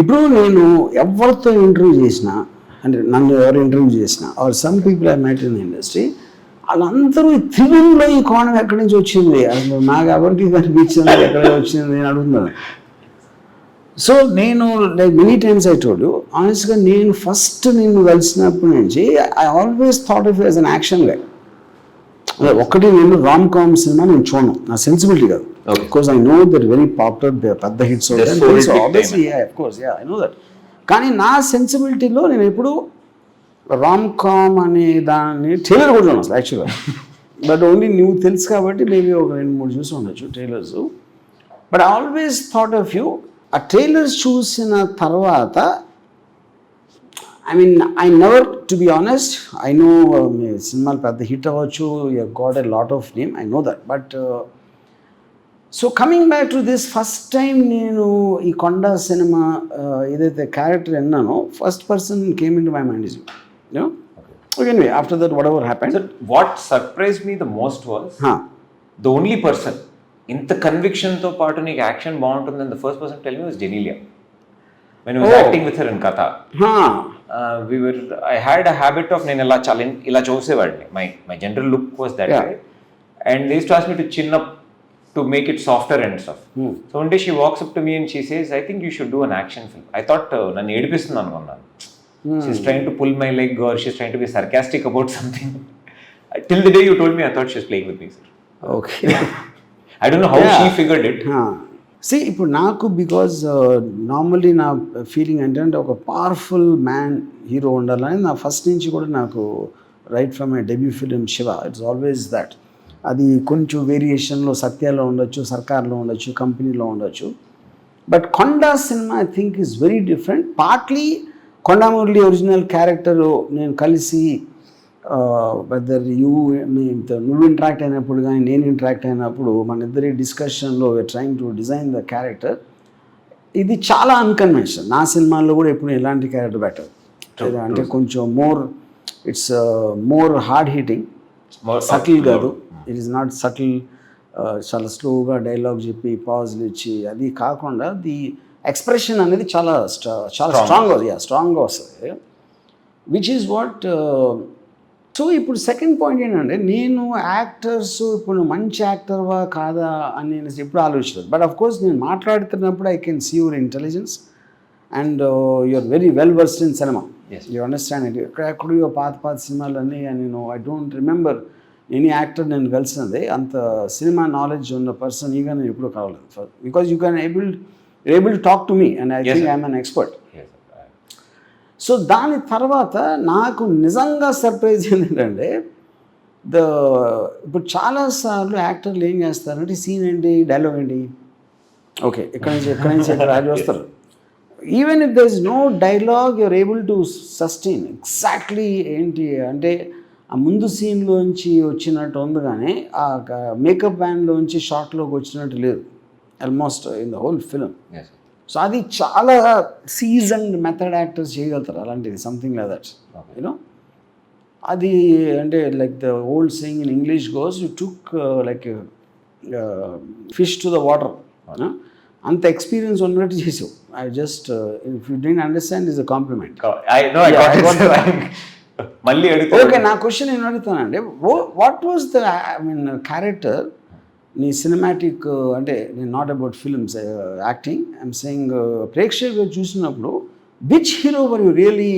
ఇప్పుడు నేను ఎవరితో ఇంటర్వ్యూ చేసినా అంటే నన్ను ఎవరు ఇంటర్వ్యూ చేసినా or some people I met in industry వాళ్ళందరూ ఈ త్రిగుణలో ఈ కోణం ఎక్కడి నుంచి వచ్చింది అసలు నాకు ఎవరికి కనిపించింది ఎక్కడ వచ్చింది నేను అడుగుతున్నాను. సో నేను like many times I told you ఆనెస్ట్గా నేను ఫస్ట్ నిన్ను కలిసినప్పటి నుంచి I always thought of as an action guy. ఒకటి నేను రామ్ కామ్ సినిమా నేను చూడను, నా సెన్సిబిలిటీ కాదు. Because I know that very popular పెద్ద hits obviously I know that. కానీ నా సెన్సిబిలిటీలో నేను ఎప్పుడు రామ్ కామ్ అనే దాన్ని ట్రైలర్ కూడా చూడను అసలు యాక్చువల్గా. బట్ ఓన్లీ నువ్వు తెలుసు కాబట్టి మేబీ ఒక 2-3 చూసి ఉండొచ్చు trailers. But I always thought of you. ఆ ట్రైలర్స్ చూసిన తర్వాత I mean I never to be honest I know మీ సినిమాలు పెద్ద హిట్ అవ్వచ్చు, you got a lot of name, I know that. But so coming back to this first time నేను ఈ కొండ సినిమా ఏదైతే క్యారెక్టర్ విన్నానో first person came into my mind is you. Anyway, after that whatever happened. So what surprised me the most was the only person ఇంత conviction తో పాటు నీకు action బాగుంటుందని the first person tell me was Genelia when I was acting with her in Katha. I had a habit of నేను ఇలా చూసేవాడిని. My general look was that way, and they used to ask me to chin up to make it softer and stuff. So one day she walks up to me and she says, I think you should do an action film. I thought నన్ను ఏడిపిస్తుంది అనుకున్నాను. She's trying to pull my leg or she's trying to be sarcastic about something. Till the day you told me, I thought she was playing with me, sir. Okay. I don't know how she figured it. See, ఇప్పుడు నాకు because normally నా feeling ఏంటంటే ఒక powerful man hero ఉండాలని నా first నుంచి కూడా నాకు right from my debut film Shiva it's always that. అది కొంచెం వేరియేషన్లో సత్యాలో ఉండొచ్చు, సర్కార్లో ఉండొచ్చు, కంపెనీలో ఉండొచ్చు. But Konda cinema I think is very different. Partly Konda Murali original character నేను కలిసి వెదర్ నువ్వు ఇంటరాక్ట్ అయినప్పుడు కానీ నేను ఇంటరాక్ట్ అయినప్పుడు మన ఇద్దరి డిస్కషన్లో trying to design the character. ఇది చాలా అన్కన్వెన్షనల్. నా సినిమాల్లో కూడా ఎప్పుడు ఎలాంటి క్యారెక్టర్ బెటర్ అంటే కొంచెం it's more hard hitting, subtle కాదు. ఇట్ ఈస్ నాట్ సటిల్, చాలా స్లోగా డైలాగ్ చెప్పి పాజ్లు ఇచ్చి అది కాకుండా ది ఎక్స్ప్రెషన్ అనేది చాలా స్ట్రాంగ్గా వస్తుంది, విచ్ ఈజ్ వాట్. సో ఇప్పుడు సెకండ్ పాయింట్ ఏంటంటే నేను యాక్టర్స్ ఇప్పుడు మంచి యాక్టర్వా కాదా అని నేను ఎప్పుడు ఆలోచించలేదు. బట్ అఫ్ కోర్స్ నేను మాట్లాడుతున్నప్పుడు I can see your intelligence and you're very well versed in cinema. You understand it. ఎక్కడో పాత సినిమాలన్నీ నేను I don't remember any actor నేను కలిసినది అంత సినిమా నాలెడ్జ్ ఉన్న పర్సన్ ఈగా నేను ఎప్పుడూ కావలేదు. Because you can able to talk to me and I think I'm an expert. So దాని తర్వాత నాకు నిజంగా సర్ప్రైజ్ ఏంటంటే ఇప్పుడు చాలాసార్లు యాక్టర్లు ఏం చేస్తారంటే సీన్ ఏంటి, డైలాగ్ ఏంటి, ఓకే ఎక్కడి నుంచి రాజు వస్తారు. Even if there is no dialogue you're able to sustain exactly ఏంటి అంటే ఆ ముందు సీన్లోంచి వచ్చినట్టు ఉంది కానీ ఆ మేకప్ బ్యాన్లోంచి షార్ట్లోకి వచ్చినట్టు లేదు almost in the whole film. So అది చాలా సీజన్డ్ మెథడ్ యాక్టర్స్ చేయగలుగుతారు అలాంటిది, సంథింగ్ లైక్ దట్ యూనో. అది అంటే like the old saying in English goes you took like fish to the water. అంత ఎక్స్పీరియన్స్ ఉన్నట్టు చేసావు. I just if you didn't understand is a compliment. మళ్ళీ okay, నా question నేను అడుగుతానండి, what was the I mean character నీ cinematic అంటే నేను not about films acting I'm saying ప్రేక్షకులు చూసినప్పుడు which hero were you really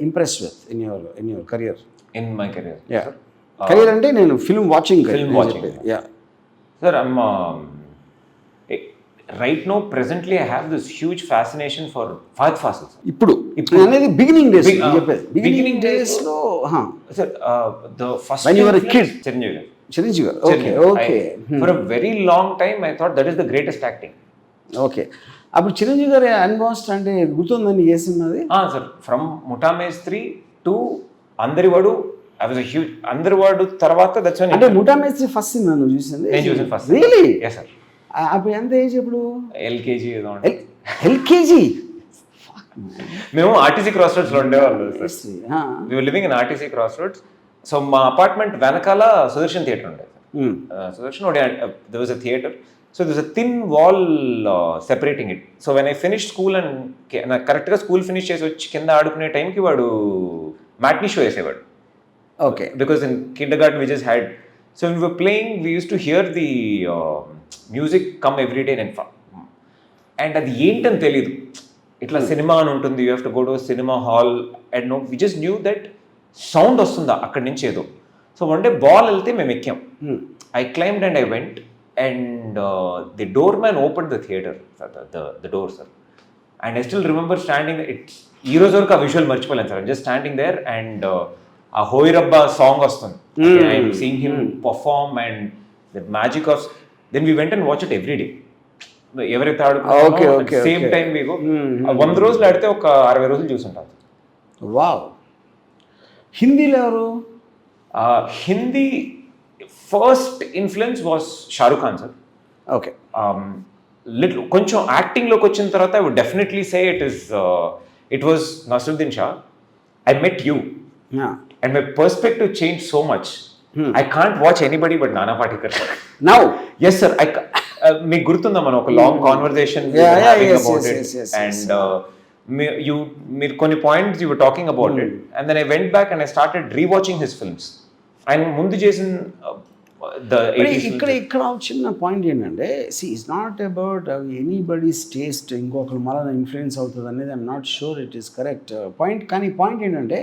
impressed with in your career? In my career, career అంటే నేను film watching sir. I'm right now presently I have this huge fascination for Fahadh Faasil. ఇప్పుడు అనేది beginning days చెప్పేది. Beginning డేస్లో sir the first when you were a kid, Chiranjeevi garu. Okay. For a very long time I thought that is the greatest acting. Okay. అప్పుడు చిరంజీవి గారి అన్బాస్ట్ అంటే గుర్తుందండి ఏ సినిమాది? Sir from Mutha Mestri to Andarivadu I was a huge. Andarivadu తర్వాత that's when అంటే ముఠా మేస్త్రి first cinema నువ్వు చూసింది? నేను చూసాను ఫస్ట్. రియల్లీ? yes sir. అప్పుడు ఎంత ఏజ్? ఎప్పుడు ఎల్కేజీ ఏదో. ఎల్కేజీ? మేము ఆర్టీసీ క్రాస్ రోడ్స్ లో ఉండేవాళ్ళు sir. we were living in RTC cross roads. So మా అపార్ట్మెంట్ వెనకాల సుదర్శన్ థియేటర్ ఉండేది. Sudarshan there was a theatre. So this a thin wall separating it. So when I finish school and నాకు కరెక్ట్గా school finish చేసి వచ్చి కింద ఆడుకునే టైంకి వాడు మ్యాట్నీ షో వేసేవాడు. Okay. Because in kindergarten we just had, so when we were playing we used to hear the music come every day and అది ఏంటని తెలియదు. ఇట్లా సినిమా అని ఉంటుంది, you have to go to cinema hall and no, we just knew that sound వస్తుందా అక్కడి నుంచి ఏదో. సో వన్ డే బాల్ వెళ్తే మేము ఎక్కాం. I climbed and I went and the door man open the theatre, the door sir. And I still remember standing, it's ఈ రోజు వరకు ఆ విజువల్ మర్చిపోలేను sir. Just standing there and ఆ హోయ్ రబ్బా సాంగ్ వస్తుంది. I'm seeing him perform and the magic of, then we went and watch it every day. ఎవరైతే ఆడుకుంటారో same time మీకు 100 రోజులు ఆడితే ఒక 60 రోజులు చూసుంటారు. వావ్. హిందీలో ఎవరు? Hindi first influence was Shahrukh Khan sir. Okay. Little కొంచెం యాక్టింగ్లోకి వచ్చిన తర్వాత I would definitely say it was Naseeruddin Shah. I met you and my perspective changed so much. I can't watch anybody but Nana Patekar. Now? Yes sir. మీకు గుర్తుందా మనం ఒక long conversation about it and మీరు కొన్ని points you were talking about it and then I went back and I started rewatching his films. ఆయన ముందు చేసిన ఇక్కడ చిన్న పాయింట్ ఏంటంటే, see it's not about anybody's taste ఇంకొకరు మళ్ళీ ఇన్ఫ్లుయెన్స్ అవుతుంది అనేది I'm not sure it is correct point. కానీ పాయింట్ ఏంటంటే,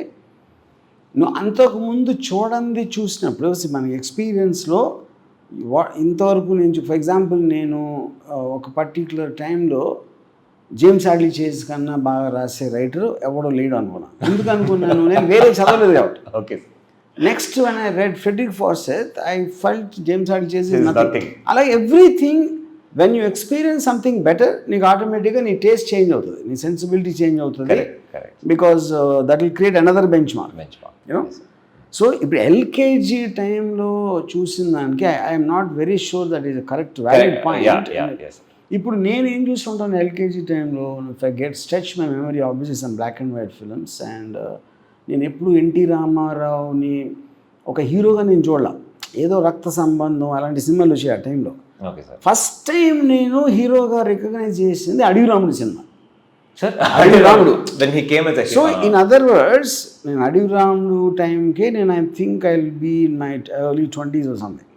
నువ్వు అంతకుముందు చూడండి చూసినప్పుడు మన ఎక్స్పీరియన్స్లో ఇంతవరకు నేను, ఫర్ ఎగ్జాంపుల్ నేను ఒక పర్టిక్యులర్ టైంలో జేమ్స్ హ్యాడ్లీ చేజ్ కన్నా బాగా రాసే రైటర్ ఎవడో లేడు అనుకున్నాను. ఎందుకు అనుకున్నాను, నేను వేరే చదవలేదు కాబట్టి. Okay. Next when I read Frederick Forsyth I felt James Hadley Chase is nothing. అలాగే everything when you experience something better, నీకు ఆటోమేటిక్గా నీ టేస్ట్ చేంజ్ అవుతుంది, నీ సెన్సిబిలిటీ చేంజ్ అవుతుంది. Because that will create another benchmark, you know. So ఇప్పుడు LKG టైంలో చూసిన దానికి I'm not very sure that is a correct valid point. ఇప్పుడు నేను ఏం చూస్తుంటాను ఎల్కేజీ టైంలో, if I get stretch my memory obviously some black and white films, and నేను ఎప్పుడు ఎన్టీ రామారావుని ఒక హీరోగా నేను చూడాల, ఏదో రక్త సంబంధం అలాంటి సినిమాలు వచ్చాయి ఆ టైంలో. ఫస్ట్ టైం నేను హీరోగా రికగ్నైజ్ చేసింది అడవి రాముడు సినిమా. అడవి రాముడు. సో ఇన్ అదర్ వర్డ్స్, నేను అడవి రాముడు టైంకే నేను I think I will be in my early 20s or something.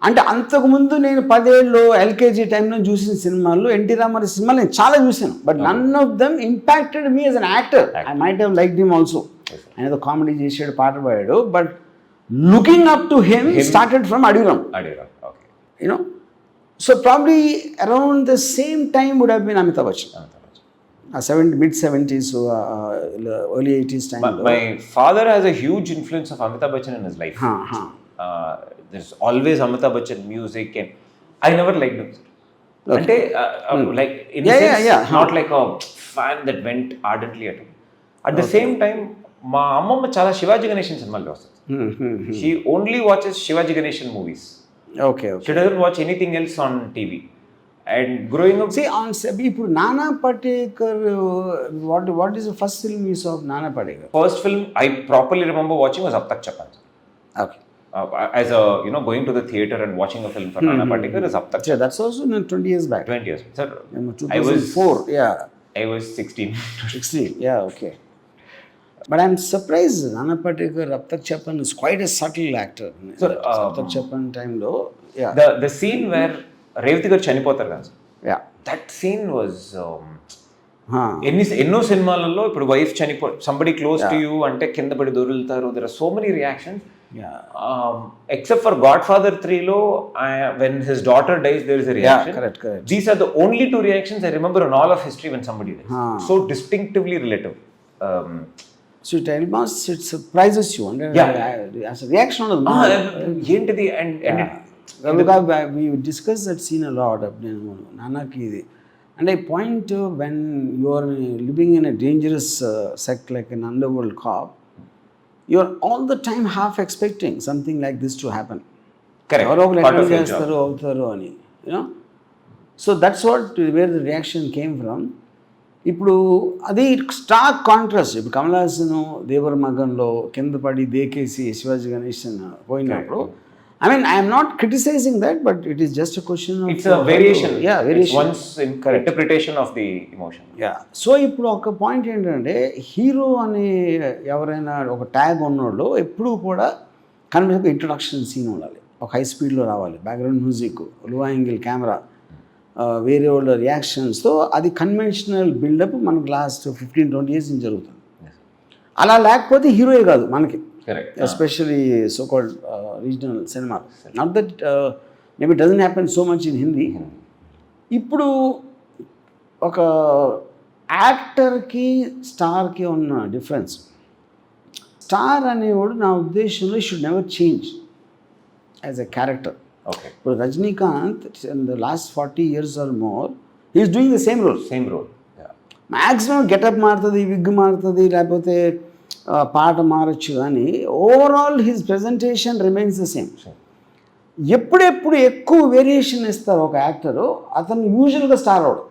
అంటే అంతకుముందు నేను 10 ఏళ్ళు ఎల్కేజీ టైంలో చూసిన సినిమాల్లో ఎన్టీ రామారావు సినిమాలు నేను చాలా చూసాను, but none of them impacted me as an actor. I might have liked him also. ఆయన ఏదో కామెడీ చేసాడు, పాట పాడాడు, but looking up to him started from Adavi Ram, you know. So probably around the same time would have been Amitabh Bachchan. Mid-70s, early 80s time. My father has a huge influence of Amitabh Bachchan in his life. There's always Amitabh Bachchan music, and I never liked him. Okay. Like in a sense, not like a fan that went ardently at him. At the same time, మా అమ్మమ్మ చాలా శివాజీ గణేశన్ సినిమాలు వస్తుంది. She only watches Shivaji Ganeshan movies. Okay. She doesn't watch anything else on TV. And growing up, see on ఇప్పుడు నానా Patekar, what is the first film you saw of Nana Patekar? First film I properly remember watching was Ab Tak Chapan. Okay. As a, you know, going to the theater and watching a film for Nana Patekar is Ab Tak Chapan. Yeah, that's also 20 years back. 20 years. Sir, 2004. I was 16. 16. Yeah, okay. But I'm surprised Nana Patekar, Ab Tak Chapan is quite a subtle actor. So Ab Tak Chapan time though, yeah. The scene where Revathi గారు చనిపోతారు కదా, that scene was ఎన్నో సినిమాలలో ఇప్పుడు wife somebody close to you అంటే కింద పడి దొరులుతారు. There are so many reactions. Except for Godfather 3లో when his daughter dies there is a reaction. These are the only 2 reactions I remember in all of history when somebody dies. So distinctively relative. So it almost, it surprises you. As a reaction on the ఏంటిది and we discussed that scene a lot. Nanaki, and I point to when you are living in a dangerous sect like an underworld cop, you are all the time half expecting something like this to happen. Correct. Part of your job. You know, so that's what where the reaction came from. ఇప్పుడు అది Stark contrast. ఇప్పుడు కమల్ హాసన్ దేవర మగన్లో కింద పడి దేకేసి శివాజీ గణేశన్ పోయినప్పుడు I mean, I am not criticizing that, but it is just a question of... It's a variation. Yeah, variation. It's one's interpretation of the emotion. Yeah. So ఇప్పుడు ఒక point ఏంటంటే hero అని ఎవరైనా ఒక ట్యాగ్ ఉన్నోళ్ళు ఎప్పుడూ కూడా కన్వెన్షన్ ఇంట్రొడక్షన్ సీన్ ఉండాలి, ఒక హై స్పీడ్లో రావాలి, background music, low angle camera, వేరే వాళ్ళ రియాక్షన్స్తో అది కన్వెన్షనల్ బిల్డప్ మనకు లాస్ట్ 15-20 years నుంచి జరుగుతుంది. అలా లేకపోతే హీరోయే కాదు మనకి, especially so called regional cinema. Not that maybe doesn't happen so much in Hindi. ఇప్పుడు ఒక యాక్టర్కి స్టార్కి ఉన్న డిఫరెన్స్, స్టార్ అనేవాడు నా ఉద్దేశంలో should never change as a character. Okay, ఇప్పుడు Rajinikanth in the last 40 years or more he's doing the same role. Maximum getup మారుతుంది, wig మారుతుంది, లేకపోతే పాట మారచ్చు, కానీ overall his presentation remains the same. ఎప్పుడెప్పుడు ఎక్కువ వేరియేషన్ ఇస్తారు ఒక యాక్టరు, అతను యూజువల్గా స్టార్ అవడం,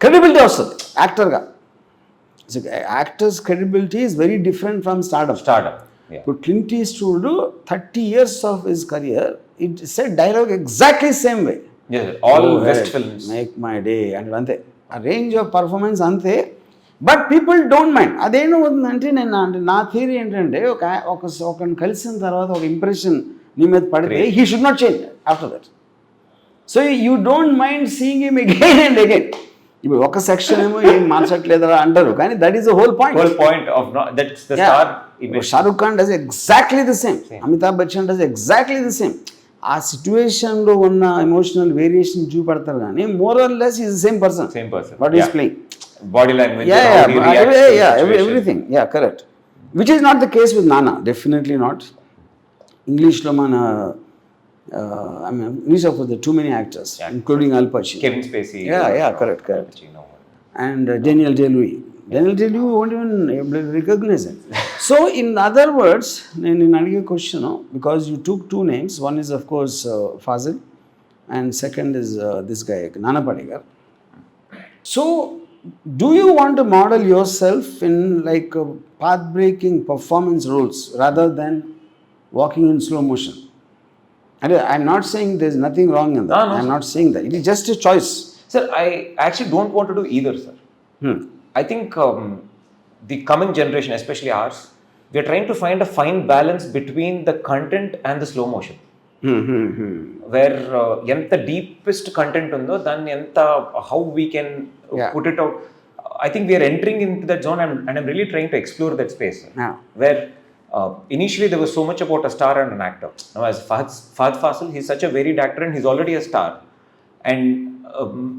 క్రెడిబిలిటీ వస్తుంది యాక్టర్గా. Actor's credibility is very different from stardom. ఇప్పుడు Clint Eastwood 30 years of his career it said dialogue exactly same way, all best films, make my day అంటే అంతే, ఆ రేంజ్ ఆఫ్ పర్ఫార్మెన్స్ అంతే. But people don't mind. అదేమవుతుందంటే నా theory ఏంటంటే ఒకరిని కలిసిన తర్వాత ఒక ఇంప్రెషన్ నీ మీద పడితే he should not change after that. So you don't mind seeing him again and again. ఇప్పుడు ఒక సెక్షన్ ఏమో ఏం మార్చట్లేదా అంటారు, కానీ that is the whole point of that's the star image. Shahrukh Khan does exactly the same, Amitabh Bachchan does exactly the same. ఆ సిచ్యువేషన్లో ఉన్న emotional variation చూపెడతారు, కానీ more or less is the same person what is playing. Body language, everything, correct, which is not the case with Nana, definitely not. English lo mana I mean English of the too many actors, including Al Pacino, Kevin Spacey, correct, and Daniel Day-Lewis won't even recognize it. So in other words, in another question, because you took two names, one is of course Fazil and second is this guy Nana Patekar. So do you want to model yourself in like path-breaking performance roles rather than walking in slow motion? And I'm not saying there's nothing wrong in that. No. I'm not saying that. It is just a choice. Sir, I actually don't want to do either, sir. I think the coming generation, especially ours, we are trying to find a fine balance between the content and the slow motion. Where ఎంత deepest content ఉందో దాన్ని ఎంత how we can put it out. I think we are entering into that zone, and I'm really trying to explore that space where initially there was so much about a star and an actor. Now as Fahad Fasil, he's such a varied actor and he's already a star, and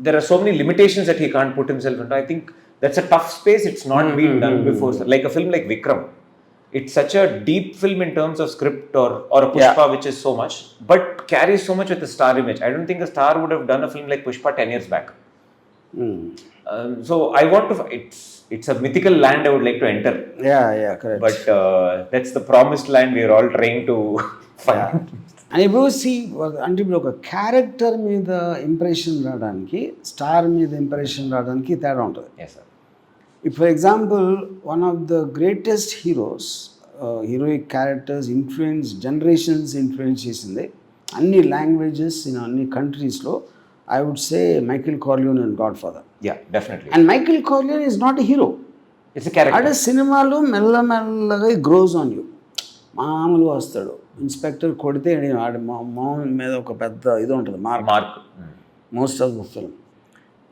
there are so many limitations that he can't put himself into. I think that's a tough space. It's not been done before, sir. Like a film like Vikram, it's such a deep film in terms of script, or a Pushpa, which is so much, but carries so much with the star image. I don't think a star would have done a film like Pushpa 10 years back. So I want to, it's a mythical land I would like to enter. Correct. But that's the promised land we are all trying to find. And if you see, అంటే ఇప్పుడు ఒక character మీద impression రావడానికి star మీద impression రావడానికి తేడా ఉంటుంది. Yes, sir. If for example one of the greatest heroes, heroic characters influence generations, influence చేసింది అన్ని లాంగ్వేజెస్ ఇన్ అన్ని కంట్రీస్లో, I would say Michael Corleone and Godfather. Yeah, definitely. And Michael Corleone is not a hero. It's a character. అదే సినిమాలో మెల్లమెల్లగా గ్రోజ్ on you. మామూలుగా వస్తాడు, inspector కొడితే ఆడి మౌన్ మీద ఒక పెద్ద ఇది ఉంటుంది, mark most of the film.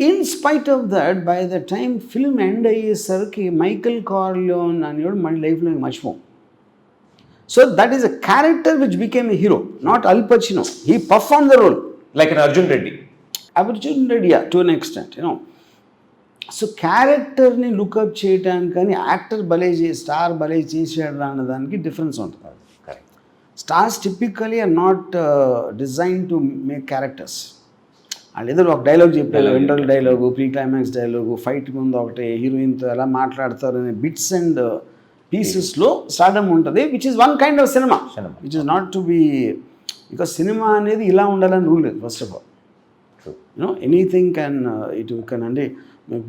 In spite of that, by the time film end అయ్యేసరికి మైకల్ కార్లియోన్ అనేవాడు మళ్ళీ లైఫ్లో మర్చిపోం. So that is a character which became a hero, not Al Pacino. He perform the role like an Arjun Reddy, to an extent, so క్యారెక్టర్ని look up చేయటానికి కానీ actor star భలే చేసాడు అన్నదానికి డిఫరెన్స్ ఉంటుంది. Stars typically are not design to make characters. వాళ్ళు ఏదో ఒక డైలాగ్ చెప్పారు, interval dialogue, pre climax dialogue, fight ముందు ఒకటి, హీరోయిన్తో ఎలా మాట్లాడతారు అనే బిట్స్ అండ్ పీసెస్లో స్టార్డమ్ ఉంటుంది, which is one kind of cinema, which is not to be, because cinema అనేది ఇలా ఉండాలని రూల్ లేదు. First of all anything can అంటే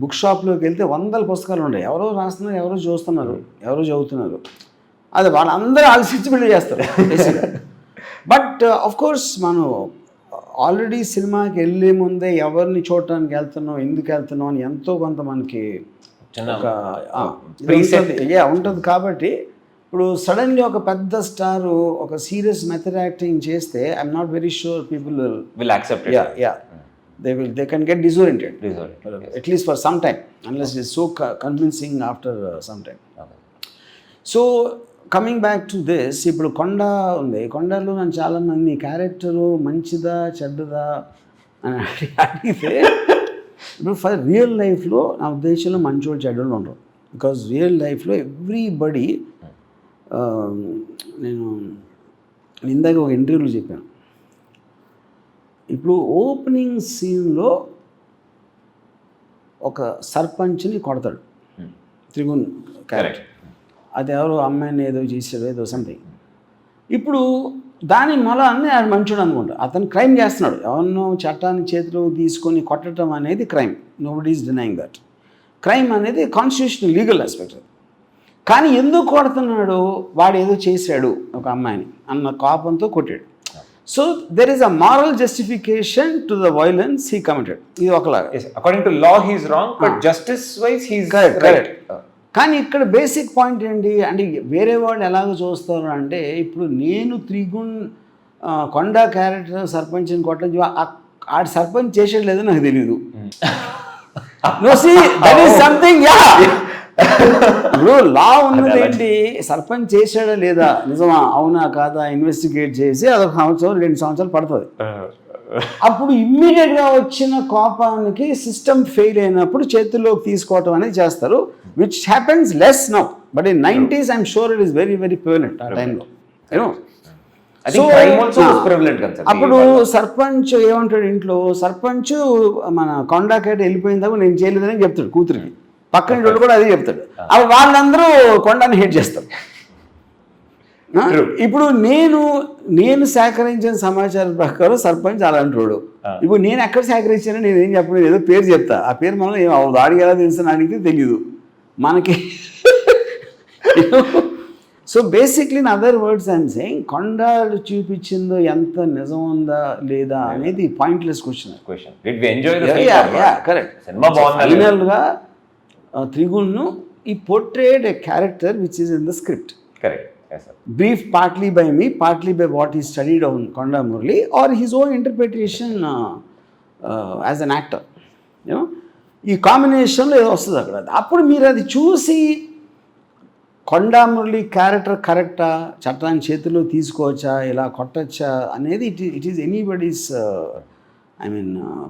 బుక్ షాప్లోకి వెళ్తే 100 పుస్తకాలు ఉంటాయి, ఎవరో రాస్తున్నారు, ఎవరో చూస్తున్నారు, ఎవరో చదువుతున్నారు, అది వాళ్ళందరూ ఆలోచించి బిల్డ్ చేస్తారు. బట్ ఆఫ్ కోర్స్ మనం ఆల్రెడీ సినిమాకి వెళ్ళే ముందే ఎవరిని చూడటానికి వెళ్తున్నాం, ఎందుకు వెళ్తున్నాం అని ఎంతో కొంత మనకి ఒక ఉంటుంది. కాబట్టి ఇప్పుడు సడన్లీ ఒక పెద్ద స్టార్ ఒక సీరియస్ మెథడ్ యాక్టింగ్ చేస్తే I'm not very sure people will accept. they can get disoriented at least for some time unless it is so convincing after some time. So coming back to this, ఇప్పుడు కొండ ఉంది, కొండలో నన్ను చాలామంది character మంచిదా చెడ్డదా అని అడిగితే ఇప్పుడు ఫర్ రియల్ లైఫ్లో నా ఉద్దేశంలో మంచోళ్ళు చెడ్డలు ఉండరు. బికాజ్ రియల్ లైఫ్లో ఎవ్రీబడి, నేను ఇందాక ఒక ఇంటర్వ్యూలో చెప్పాను, ఇప్పుడు ఓపెనింగ్ సీన్లో ఒక సర్పంచ్ని కొడతాడు త్రిగుణ్ క్యారెక్టర్, అది ఎవరో అమ్మాయిని ఏదో చేసాడు ఏదో సంథింగ్. ఇప్పుడు దాని అన్నీ ఆయన మంచోడు అనుకుంటా, అతను క్రైమ్ చేస్తున్నాడు, ఎవరినో చట్టాన్ని చేతిలో తీసుకొని కొట్టడం అనేది crime, nobody is denying that. Crime అనేది కాన్స్టిట్యూషనల్ లీగల్ ఆస్పెక్ట్. కానీ ఎందుకు కొడుతున్నాడు, వాడు ఏదో చేశాడు ఒక అమ్మాయిని అన్న కోపంతో కొట్టాడు. So there is a moral justification to the violence he committed. ఇది ఒకలాగా according to law he is wrong, but justice wise he is correct. కానీ ఇక్కడ బేసిక్ పాయింట్ ఏంటి అంటే, వేరే వాళ్ళు ఎలాగ చూస్తారు అంటే, ఇప్పుడు నేను త్రిగుణ్ కొండ క్యారెక్టర్ సర్పంచ్ని కొట్టడం ఆడు సర్పంచ్ చేసేది లేదో నాకు తెలీదు. No see that is something. ఇప్పుడు లా ఉన్నది ఏంటి, సర్పంచ్ చేసాడా లేదా నిజమా అవునా కాదా ఇన్వెస్టిగేట్ చేసి అదొక సంవత్సరం 2 సంవత్సరాలు పడుతుంది. అప్పుడు ఇమ్మీడియట్గా వచ్చిన కోపానికి సిస్టమ్ ఫెయిల్ అయినప్పుడు చేతుల్లోకి తీసుకోవటం అనేది చేస్తారు, which happens less now. But in 90s I'm sure it is very very prevalent ఆ టైంలో. అప్పుడు సర్పంచ్ ఏమంటాడు ఇంట్లో, సర్పంచ్ మన కొండకేట వెళ్ళిపోయిందాక నేను చేయలేదని చెప్తాడు కూతురికి, పక్కన వాళ్ళు కూడా అదే చెప్తాడు. అప్పుడు వాళ్ళందరూ కొండని హేట్ చేస్తారు. ఇప్పుడు నేను సేకరించిన సమాచారం ప్రకారం సర్పంచ్ అలాంటి వాడు. ఇప్పుడు నేను ఎక్కడ సేకరించానో నేను ఏం చెప్పను, ఏదో పేరు చెప్తా, ఆ పేరు మనం వాడికి ఎలా తెలుసు అడిగితే తెలియదు మనకి. So basically in other words I'm saying, కొండలు చూపించిందో ఎంత నిజం ఉందా లేదా అనేది పాయింట్లెస్ క్వశ్చన్. కరెక్ట్. ఫైనల్గా త్రిగుణ్ను ఈ portrayed a character which is in the script. Correct. Briefed partly by me, partly by what he studied on Konda Murali or his own interpretation as an actor. ఈ కాంబినేషన్లో ఏదో వస్తుంది అక్కడ. అప్పుడు మీరు అది చూసి కొండా మురళి క్యారెక్టర్ కరెక్టా, చట్టాన్ని చేతిలో తీసుకోవచ్చా, ఇలా కొట్టచ్చా అనేది it is anybody's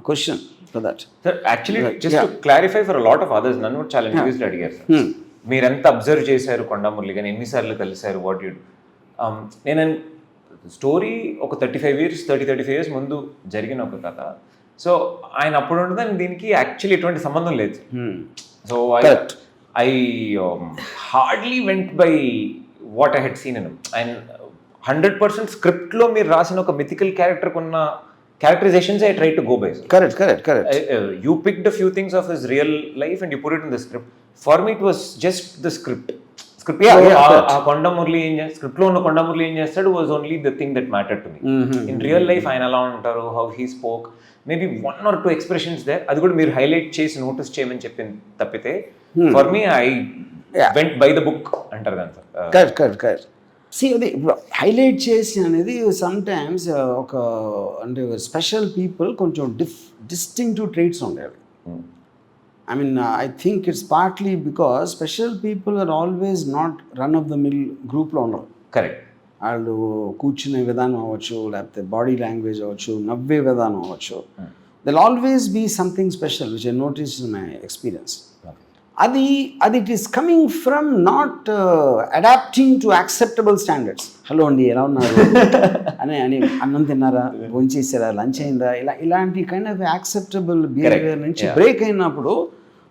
question for that. Sir actually just to clarify for lot of others, నన్ను చాలా ఇంటర్వ్యూస్లో అడిగారు సార్, మీరు ఎంత అబ్జర్వ్ చేశారు కొండా మురళి గారిని, ఎన్నిసార్లు కలిశారు, వాట్ యూ. నేను స్టోరీ ఒక 35 years ముందు జరిగిన ఒక కథ. సో ఆయన అప్పుడు ఉండదని దీనికి యాక్చువల్లీ ఎటువంటి సంబంధం లేదు. So I hardly went by what I had seen in. And 100% స్క్రిప్ట్లో మీరు రాసిన ఒక మిథికల్ క్యారెక్టర్కి ఉన్న characterizations I tried to go by. Correct. You picked a few things of his real life and you put it in the script. For me it was just the script. Konda Murali script lo unna Konda Murali em chestadu was only the thing that mattered to me. In real life ఆయన ఎలా ఉంటారు, how he spoke, maybe 1 or 2 expressions there, అది కూడా మీరు highlight చేసి notice చేయమని చెప్పింది తప్పితే for me I went by the book అంటారు దాని సార్. Correct. అది ఇప్పుడు హైలైట్ చేసి అనేది సమ్టైమ్స్ ఒక అంటే స్పెషల్ పీపుల్ కొంచెం డిస్టింక్టివ్ ట్రేట్స్ ఉండేవి. I mean I think it's partly because special people are always not run of the mill గ్రూప్లో ఉండరు. కరెక్ట్. వాళ్ళు కూర్చునే విధానం అవ్వచ్చు, లేకపోతే బాడీ లాంగ్వేజ్ అవ్వచ్చు, నవ్వే విధానం అవ్వచ్చు, there'll always be something special which I notice in my experience. అది it is coming from not adapting to acceptable standards. Hello అండి ఎలా ఉన్నారు అని అన్నం తిన్నారా, భోంచేసారా, లంచ్ అయిందా, ఇలాంటి కైండ్ ఆఫ్ యాక్సెప్టబుల్ బిహేవియర్ నుంచి బ్రేక్ అయినప్పుడు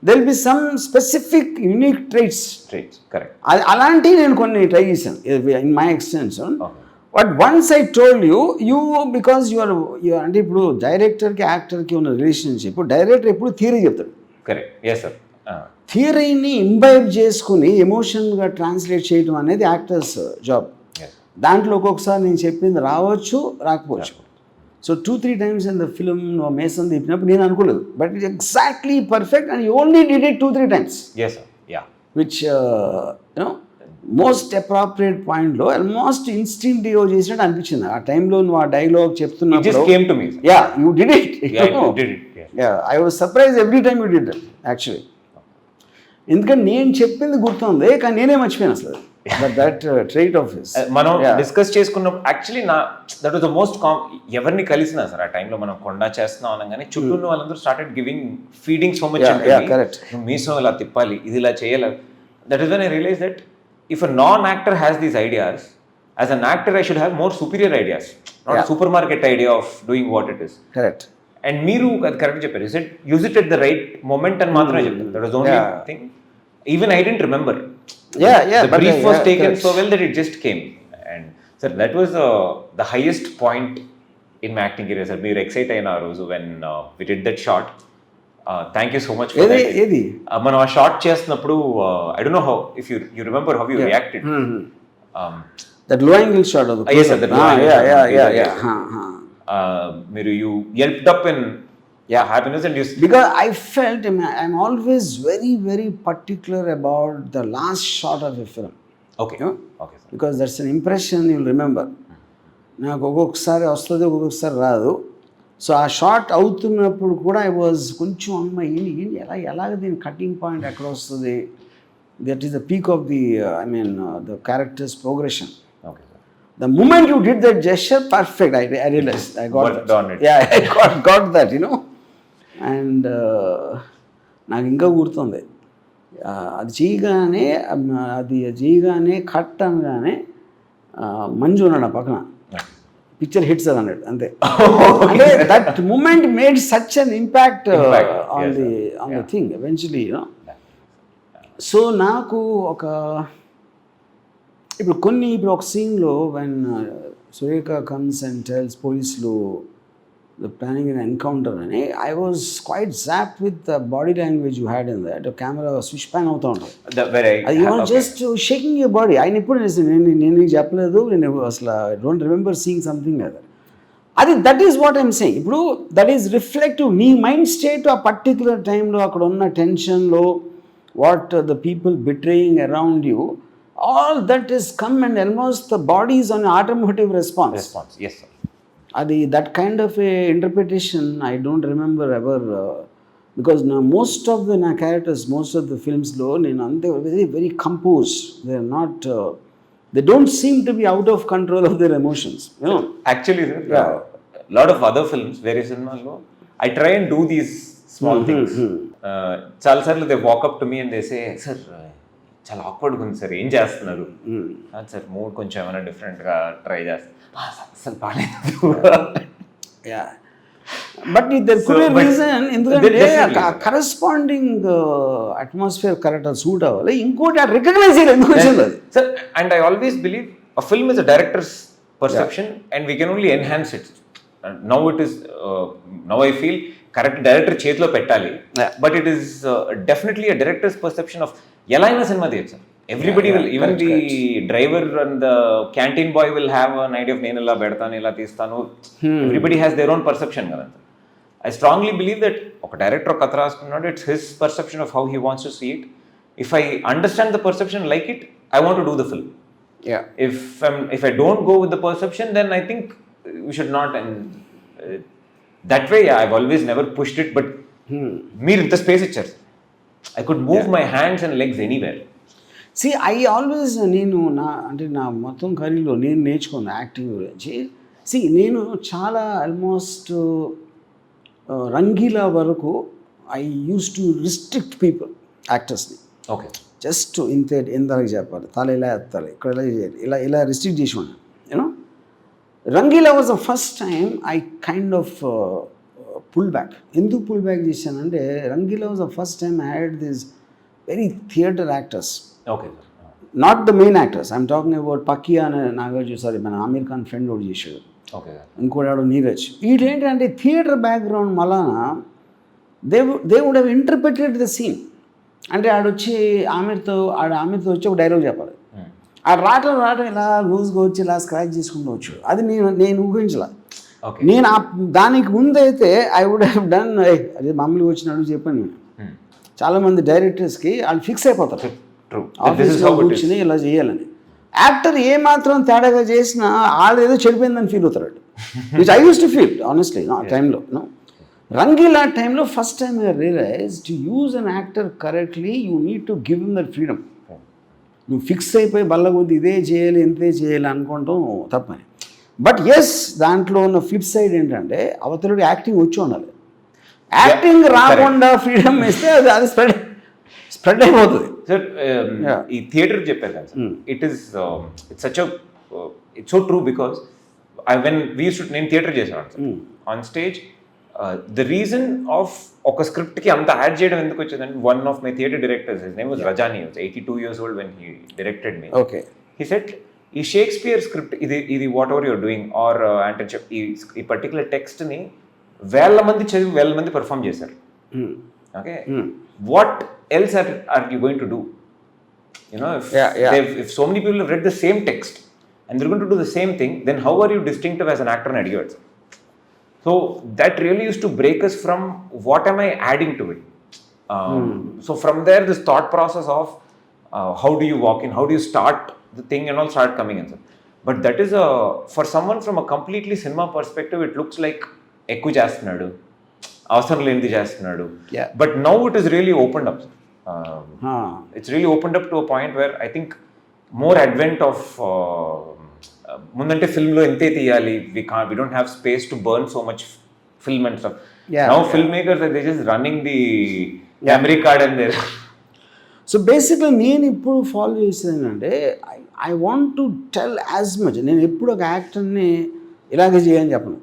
there will be some specific unique traits. Correct. అలాంటివి నేను కొన్ని ట్రై చేశాను in my extension. But once I told you because you're అంటే ఇప్పుడు డైరెక్టర్కి యాక్టర్కి ఉన్న రిలేషన్షిప్, డైరెక్టర్ ఎప్పుడు థియరీ చెప్తాడు. కరెక్ట్. Yes sir. థియరీని ఇంబైబ్ చేసుకుని ఎమోషన్గా ట్రాన్స్లేట్ చేయడం అనేది యాక్టర్స్ జాబ్. దాంట్లో ఒక్కొక్కసారి నేను చెప్పింది రావచ్చు రాకపోవచ్చు. So 2-3 times in the film మేసన్ తిప్పినప్పుడు నేను అనుకోలేదు, but it exactly perfect and you only did it 2-3 times. Yes, sir. Yeah. Which you know most appropriate పాయింట్లో ఆల్మోస్ట్ ఇన్స్టింక్టివ్ చేసినట్టు అనిపించింది ఆ టైంలో. నువ్వు ఆ డైలాగ్ It just చెప్తున్నప్పుడు came to me, sir. Yeah you did it. Yeah, I did it. Yeah. I was surprise every time you did it actually. ఎందుకంటే నేను చెప్పింది గుర్తుంది కానీ నేనే మర్చిపోయాను అసలు. That trait of his. మనం డిస్కస్ చేసుకున్నప్పుడు actually that was the most ఎవరిని కలిసినా సార్ ఆ టైంలో మనం కొండా చేస్తున్నాం అనగానే చుట్టూ ఉన్న వాళ్ళందరూ started giving feeding so much. Correct. మీసం ఇలా తిప్పాలి, ఇది ఇలా చేయాలి. That is when I realise that if a non actor has these ideas, as an actor I should have more superior ideas, not supermarket idea of doing what it is. Correct. And మీరు అది correct చెప్పారు. Use it at the right moment అని మాత్రమే చెప్తారు. That was only thing. Even I didn't remember. The brief was taken so well that it just came. And sir, that was the highest point in my acting career, sir. We were excited in our rozu when we did that shot. Thank you so much for that. Edi మనం ఆ shot చేస్తున్నప్పుడు I don't know how, if you remember how you reacted. That low angle shot of the yes sir, that low angle shot. Yeah. You yelped up in happiness and you because I felt I'm always very very particular about the last shot of a film. Okay. You know? Okay sir. Because that's an impression you'll remember. నాకు ఒక్కొక్కసారి వస్తుంది ఒక్కొక్కసారి రాదు. So ఆ short అవుతున్నప్పుడు కూడా I was కొంచెం అమ్మ ఎలాగ దీని కటింగ్ పాయింట్ ఎక్కడ వస్తుంది. That is the peak of the the characters progression. Okay sir. The moment you did that gesture, perfect. I realized. I got Worked that. on it. Yeah, I got that, you know. And నాకు ఇంకా గుర్తుంది అది చేయగానే cut అనగానే మంజు ఉన్నాడు పక్కన. Picture hits అది అన్నాడు అంతే. అంటే that moment made such an impact on the thing eventually, you know. So నాకు ఇప్పుడు ఒక సీన్లో when Surekha comes and tells పోలీసులు ద ప్లానింగ్ ఇన్ ఎన్కౌంటర్ అని, I was quite zapped with the body language you had in that. Camera switch pan అవుతూ ఉంటుంది. అది you are just shaking your body. ఆయన ఎప్పుడు నేను నీకు చెప్పలేదు, నేను అసలు don't remember seeing something other. అది that is what I'm saying. ఇప్పుడు దట్ ఈస్ రిఫ్లెక్టివ్. నీ మైండ్ స్టేట్ ఆ పర్టిక్యులర్ టైంలో అక్కడ ఉన్న టెన్షన్లో, what the people betraying around you, all that is come and almost the body is on automotive response. Yes sir. Adi that kind of a interpretation I don't remember ever, because most of the characters, most of the films lo nenu ante very very composed. They are not they don't seem to be out of control of their emotions, you know. Actually sir, lot of other films, various cinemas lo I try and do these small things. Chaal sarlu they walk up to me and they say, sir చాలా ఆక్వర్డ్గా ఉంది sir, ఏం చేస్తున్నారు sir, mood కొంచెం ఏమైనా డిఫరెంట్గా try చేస్తారు, అసలు బాగాలేదు. But there could be reason, ఎందుకంటే కరెస్పాండింగ్ అట్మాస్ఫియర్ కరెక్ట్ సూట్ అవ్వాలి. ఇంకోటి రికగ్నైజ్ చేయాలి ఎందుకు వచ్చింది sir. And I always believe a film is a director's perception and we can only enhance it. Now it is now I feel correct director చేతిలో పెట్టాలి, but it is definitely a director's perception of ఎలా అయినా cinema తీయచ్చు sir. Everybody will, even the driver and the canteen boy will have an idea of నేను ఇలా పెడతాను, ఇలా తీస్తాను. Everybody has their own perception కదా. ఐ స్ట్రాంగ్లీ బిలీవ్ దట్ ఒక డైరెక్టర్ ఒక కథ రాసుకున్నాడు, it's his perception of how he wants to see it. If I understand the perception like it, I want to do the film. If I don't go with the perception, then I think we should not. And that way, I've always never pushed it. But meer inta space icharu. I could move my hands and legs anywhere. See, I always నేను నా మొత్తం కరీర్లో నేను నేర్చుకున్న acting గురించి. నేను చాలా almost Rangeela వరకు I use to restrict people, యాక్టర్స్ని. ఓకే, జస్ట్ ఇంతవరకు చెప్పాలి, తల ఇలా ఎత్తాలి, ఇక్కడ ఇలా చేయాలి, ఇలా రిస్ట్రిక్ట్ చేసి ఉన్నాను. You know, Rangeela was the first time I kind of pull back. ఎందుకు పుల్ బ్యాక్ చేశానంటే, Rangeela was the first time I had this very theatre actors. Okay, not the main actors, I'm talking about పక్కియా అనే Nagarjuna, sorry మన Aamir Khan friend ఒకటి చేశాడు, okay, ఇంకోటి నీరజ్. వీటేంటంటే theatre background మళ్ళా they would have interpreted the scene. అంటే ఆడొచ్చి ఆమెతో వచ్చి ఒక డైలాగ్ చెప్పాలి, ఆ రావటం ఇలా లూజ్గా వచ్చి ఇలా స్క్రాచ్ చేసుకుంటూ వచ్చు. అది నేను ఊహించలే. ఓకే. నేను దానికి ముందైతే ఐ వుడ్ హ్యావ్ డన్ అది మామూలుగా వచ్చినట్టు చెప్పాను నేను. చాలామంది డైరెక్టర్స్కి వాళ్ళు ఫిక్స్ అయిపోతారు ఆఫీస్లో కూర్చుని ఇలా చేయాలని. యాక్టర్ ఏమాత్రం తేడాగా చేసినా వాళ్ళు ఏదో చెడిపోయిందని ఫీల్ అవుతారు. Which I use to feel honestly ఆ టైంలో. రంగీలా టైంలో first time I realise to use an actor correctly you need to give him that freedom. నువ్వు ఫిక్స్ అయిపోయి బల్లగొద్ది ఇదే చేయాలి ఇంతే చేయాలి అనుకోవటం తప్పని. బట్ ఎస్, దాంట్లో ఉన్న ఫ్లిప్ సైడ్ ఏంటంటే అవతలుడు యాక్టింగ్ వచ్చి ఉండాలి. యాక్టింగ్ రాకుండా ఫ్రీడమ్ ఇస్తే అది స్ప్రెడ్ అయిపోతుంది. సార్ ఈ థియేటర్ చెప్పారు కదా sir, it's such it's so true because when నేను థియేటర్ చేసాను sir on stage. The reason of ఒక స్క్రిప్ట్కి అంత యాడ్ చేయడం ఎందుకు వచ్చిందంటే, one of my theatre directors, his name was Rajani, was 82 years old when he directed me. Okay. He said, ఈ Shakespeare script ఇది whatever you're doing are అంటే ఈ particular టెక్స్ట్ని వేల మంది చదివి వేల మంది పర్ఫామ్ చేశారు. Okay, what else are you going to do? You know, if so many people have read the same text and they're going to do the same thing, then how are you distinctive as an actor and adiots? So that really used to break us from what am I adding to it. So from there, this thought process of how do you walk in, how do you start the thing and all start coming in. But that is for someone from a completely cinema perspective, it looks like ekku chestunadu, avasaram lenidi chestunadu. But now it is really opened up. It's really opened up to a point where I think more advent of ముందంటే ఫిల్మ్లో ఎంతే తీయాలి, we don't have space to burn so much film and stuff. Now filmmakers are just running the memory card and there. So బేసిక్గా నేను ఇప్పుడు follow చేసేదంటే I want to tell as much. నేను ఎప్పుడు ఒక యాక్టర్ని ఇలాగే చేయని చెప్పను,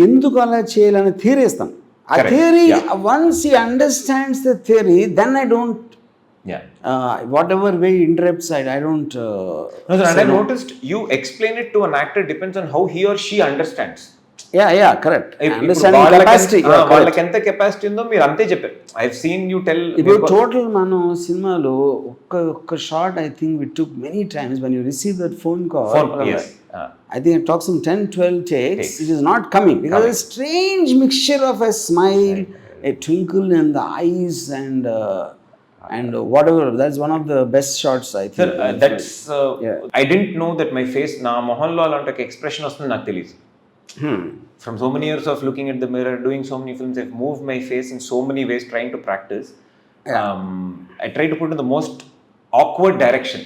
ఎందుకు అలా చేయాలని థియరీ ఇస్తాను. ఆ theory once he understands the theory, then I don't whatever way he interrupts, I don't no, sir, and I noticed you explain it to an actor depends on how he or she understands. Yeah, correct. Understanding capacity, వాళ్ళకి ఎంత capacity ఉందో మీరు అంతే చెప్పారు. I have seen you tell ఇప్పుడు total మనం సినిమాలో ఒక్క shot I think we took many times when you receive that phone call. Yes. I think it talks some 10-12 takes. It is not coming because a strange mixture of a smile, a twinkle in the eyes and whatever. That's one of the best shots I think. Sir, that's I didn't know that my face na mohanlo alante expression vastundi నాకు తెలియదు. From so many years of looking at the mirror, doing so many films, I've moved my face in so many ways trying to practice. I try to put in the most awkward direction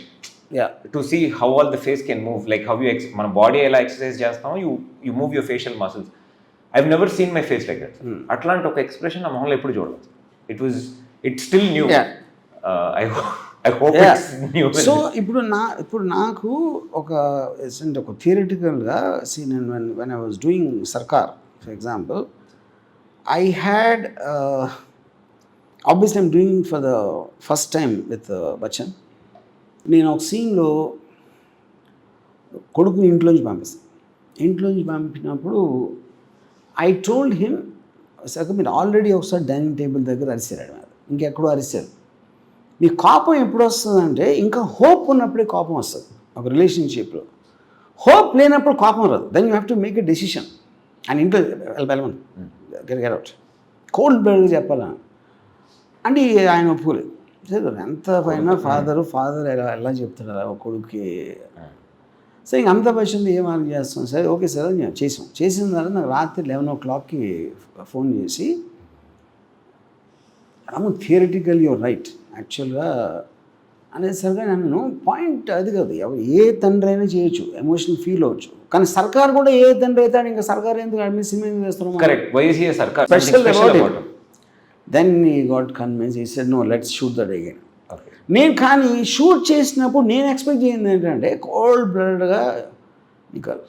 to see how all the face can move, like how you mana body ela exercise chestamo, you move your facial muscles. I've never seen my face like that. Atlanti oka expression na mohanlo eppudu chodaladu. It's still new. I hope it's new. So ఇప్పుడు నాకు ఒక థియరిటికల్గా when I was doing సర్కార్ for example, I had obviously I'm doing for the first time with Bachchan. నేను ఒక సీన్లో కొడుకుని ఇంట్లోంచి పంపించినప్పుడు I told him, సార్ మీరు ఆల్రెడీ ఒకసారి డైనింగ్ టేబుల్ దగ్గర అరిసారు, ఇంకెక్కడో అరిసారు. మీ కోపం ఎప్పుడు వస్తుందంటే ఇంకా హోప్ ఉన్నప్పుడే కోపం వస్తుంది. ఒక రిలేషన్షిప్లో హోప్ లేనప్పుడు కోపం రాదు. Then you have to make a decision. And ఇంట్లో వెళ్ళమని గెట్ అవుట్ కోల్డ్ బ్లడ్గా చెప్పాలా అంటే ఆయన ఒప్పుకోలేదు. సరే ఎంత పైన ఫాదర్ ఎలా చెప్తాడు అలా ఒక కొడుకుకి. సరే ఇంక అంత పైన ఏం ఆర్గ్యూ చేస్తాం. సరే ఓకే సార్ నేను చేసిన తర్వాత నాకు రాత్రి 11 o'clockకి ఫోన్ చేసి, రాము థియరిటికల్ యువర్ రైట్ యాక్చువల్గా అనేసరిగా నన్ను పాయింట్ అది కాదు, ఏ తండ్రి అయినా చేయొచ్చు, ఎమోషనల్ ఫీల్ అవ్వచ్చు. కానీ సర్కార్ కూడా ఏ తండ్రి అవుతాడు, ఇంకా సర్కార్ ఎందుకు అడ్మి సినిమా ఎందుకు వేస్తున్నాం special about it. Then he got convince, he said no let's shoot that again. నేను కానీ షూట్ చేసినప్పుడు నేను ఎక్స్పెక్ట్ చేయింది ఏంటంటే కోల్డ్ బ్లడ్గా నికర్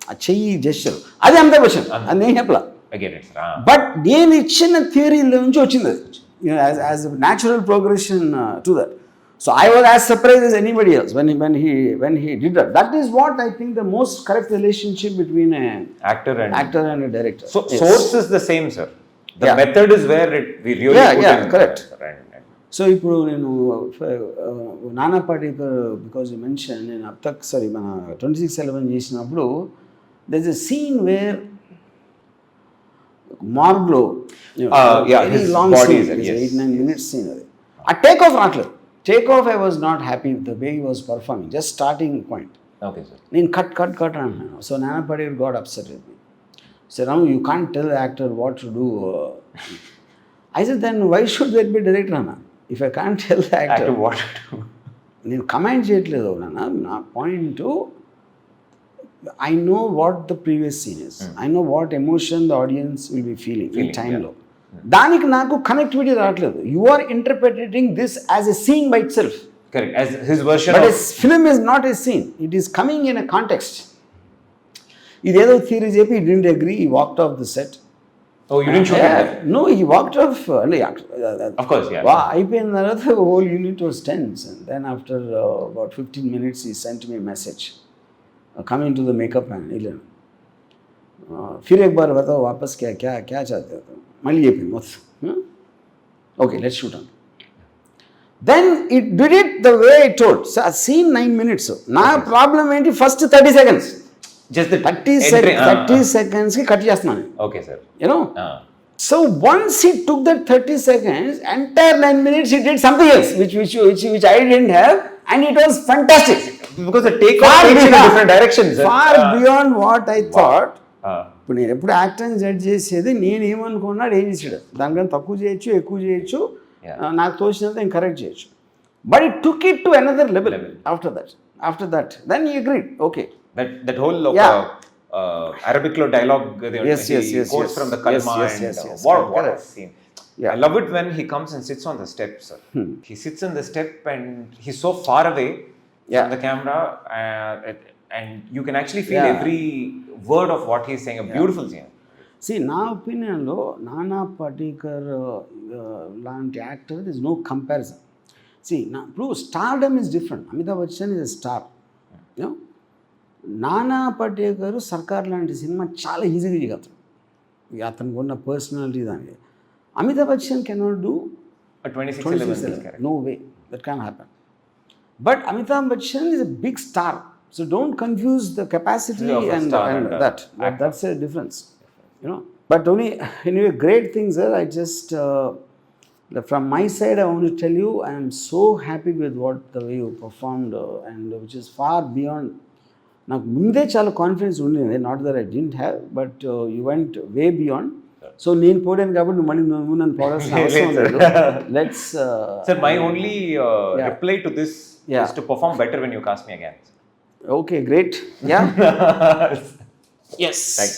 ఆ చెయ్యి జెస్చర్ అది అంత క్వశ్చన్, అది నేను చెప్పలా. బట్ నేను ఇచ్చిన థియరీలో నుంచి వచ్చింది అది, as natural progression to that. So I was as surprise as anybody else when he did that. That is what I think the most correct relationship between an actor and a director. So source is the same, sir. The method is where we really put in. Correct. So ఇప్పుడు నేను నానా Patekar because you mention నేను అబ్ తక్ sorry మన 26/11 చేసినప్పుడు there is a scene where మార్గ్లో his long body scene is, yes. 8-9 minutes scene అది ఆ టేక్ ఆఫ్ రావట్లేదు. Take off I was not happy with the way he was performing, just starting point. Okay, sir. నేను cut అంటున్నాను. So Nana Patekar got upset with me. So Ramu, you can't tell the actor what to do. I said, then why should there be director అన్న? If I can't tell the actor Actor what to do. నేను comment చేయట్లేదు నాన్న. నా point I know what the previous scene is, I know what emotion the audience will be feeling ఈ టైంలో. దానికి నాకు connectivity రావట్లేదు. You are interpreting this as a scene by itself. Correct. As his version but of... a film is not a scene, it is coming in a context. ఇదేదో theory చెప్పి he didn't agree, he walked off the set. Oh, you didn't shoot him? No, he walked off. Of course, yeah. అయిపోయిన తర్వాత whole unit was tense, and then after about 15 minutes he sent me a message coming to the makeup man. फिर एक बार बताओ वापस क्या चाहते हो तुम. మళ్ళీ చెప్పింది మొత్తం. Okay, let's shoot on. Then it did it the way I told. So a scene 9 minutes. నా ప్రాబ్లం ఏంటి, first 30 seconds. Just the 30 seconds కి కట్ చేస్తున్నాను. Okay, sir. You know? So once he took that 30 seconds, entire 9 minutes he did something else, which I didn't have, and it was fantastic. Because the take-off takes in a different direction, sir. Far beyond what I thought. ఇప్పుడు నేను ఎప్పుడు యాక్టర్ని judge చేసేది నేను ఏమనుకున్నాడు ఏం చేసాడు, దానికన్నా తక్కువ చేయొచ్చు ఎక్కువ చేయొచ్చు, నాకు తోచినంత నేను కరెక్ట్ చేయొచ్చు. But it took it to another level after that then he agreed. Okay, that whole Arabic lo dialogue Yes, quotes from the kalma, yes, what a scene. Yeah. I love it when he comes and sits on the steps, sir. He sits on the step and he's so far away from the camera, and you can actually feel every word of what he's saying. A beautiful scene. See, నా ఒపీనియన్లో నానా పాటేకర్ లాంటి actor this no comparison. ఇప్పుడు stardom is different. Amitabh Bachchan is a star. నానా పాటేకర్ సర్కార్ లాంటి cinema చాలా ఈజీగా చేయగలుగుతాడు, అతనికి ఉన్న పర్సనాలిటీ దానికి. Amitabh Bachchan cannot do A 26/11. No way, that can't happen. But Amitabh Bachchan is a big star, so don't confuse the capacity and that. That's a difference, you know. But only anyway, great things, sir. I just from my side I want to tell you I am so happy with what the way you performed, and which is far beyond. నాకు ముందే చాలా confidence ఉండేది, not that I didn't have, but you went way beyond. So నేను పోయాను కాబట్టి నువ్వు నన్ను పోవాల్సిన అవసరం లేదు. Let's Sir, my only reply to this is to perform better when you cast me again. Okay, great. Yeah. Yes. Thank you.